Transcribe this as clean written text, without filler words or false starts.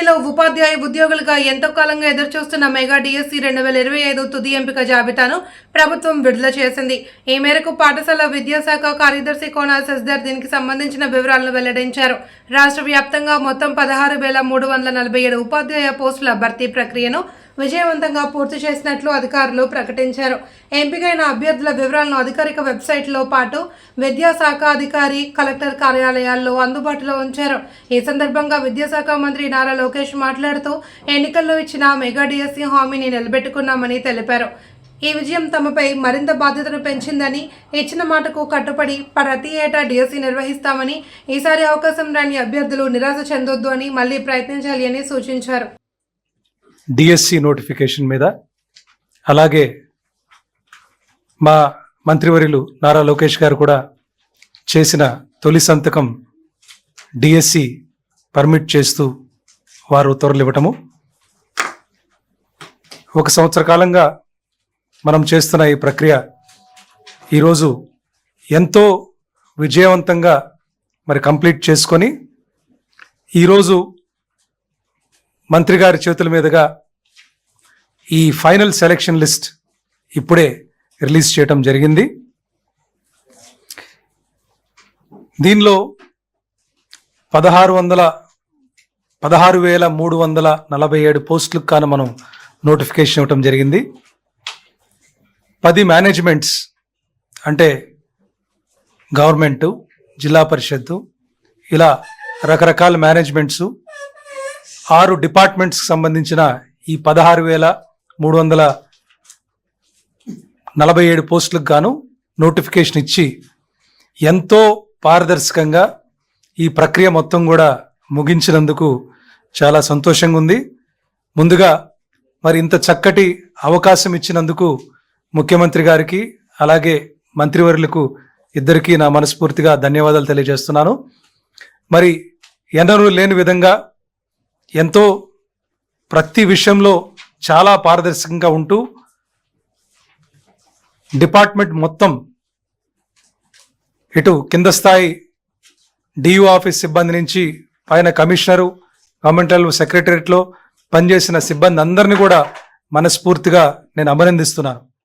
ఏపీలో ఉపాధ్యాయ ఉద్యోగులుగా ఎంతో కాలంగా ఎదురుచూస్తున్న మెగా డిఎస్సి 2025 తుది ఎంపిక జాబితాను ప్రభుత్వం విడుదల చేసింది. ఈ మేరకు పాఠశాల విద్యాశాఖ కార్యదర్శి కోన శశిధర్ దీనికి సంబంధించిన వివరాలను వెల్లడించారు. రాష్ట్ర వ్యాప్తంగా మొత్తం 16,347 ఉపాధ్యాయ పోస్టుల భర్తీ ప్రక్రియను విజయవంతంగా పూర్తి చేసినట్లు అధికారులు ప్రకటించారు. ఎంపికైన అభ్యర్థుల వివరాలను అధికారిక వెబ్సైట్లో పాటు విద్యాశాఖ అధికారి, కలెక్టర్ కార్యాలయాల్లో అందుబాటులో ఉంచారు. ఈ సందర్భంగా విద్యాశాఖ మంత్రి నారా లోకేష్ మాట్లాడుతూ ఎన్నికల్లో ఇచ్చిన మెగా డిఎస్సి హామీని నిలబెట్టుకున్నామని తెలిపారు. ఈ విజయం తమపై మరింత బాధ్యతను పెంచిందని, ఇచ్చిన మాటకు కట్టుబడి ప్రతి ఏటా డిఎస్సి నిర్వహిస్తామని, ఈసారి అవకాశం రాని అభ్యర్థులు నిరాశ చెందొద్దు అని మళ్లీ ప్రయత్నించాలి అని సూచించారు. డిఎస్సి నోటిఫికేషన్ మీద అలాగే మా మంత్రివర్యులు నారా లోకేష్ గారు కూడా చేసిన తొలి సంతకం డిఎస్సి పర్మిట్ చేస్తూ వారు ఉత్తర్వులు ఇవ్వటము, 1 సంవత్సర కాలంగా మనం చేస్తున్న ఈ ప్రక్రియ ఈరోజు ఎంతో విజయవంతంగా కంప్లీట్ చేసుకొని ఈరోజు మంత్రి గారి చేతుల మీదుగా ఈ ఫైనల్ సెలక్షన్ లిస్ట్ ఇప్పుడే రిలీజ్ చేయటం జరిగింది. దీనిలో 16,347 పోస్టులకు కాను మనం నోటిఫికేషన్ ఇవ్వటం జరిగింది. 10 మేనేజ్మెంట్స్ అంటే గవర్నమెంటు, జిల్లా పరిషత్తు, ఇలా రకరకాల మేనేజ్మెంట్స్, 6 డిపార్ట్మెంట్స్కి సంబంధించిన ఈ 16,347 పోస్టులకు గాను నోటిఫికేషన్ ఇచ్చి ఎంతో పారదర్శకంగా ఈ ప్రక్రియ మొత్తం కూడా ముగించినందుకు చాలా సంతోషంగా ఉంది. ముందుగా ఇంత చక్కటి అవకాశం ఇచ్చినందుకు ముఖ్యమంత్రి గారికి అలాగే మంత్రివర్యులకు ఇద్దరికీ నా మనస్ఫూర్తిగా ధన్యవాదాలు తెలియజేస్తున్నాను. ఎన్నడూ లేని విధంగా ఎంతో ప్రతి విషయంలో చాలా పారదర్శకంగా ఉంటూ డిపార్ట్మెంట్ మొత్తం ఇటు కింద స్థాయి డియు ఆఫీస్ సిబ్బంది నుంచి పైన కమిషనరు, గవర్నమెంటల్ సెక్రటరియట్లో పనిచేసిన సిబ్బంది అందరినీ కూడా మనస్ఫూర్తిగా నేను అభినందిస్తున్నాను.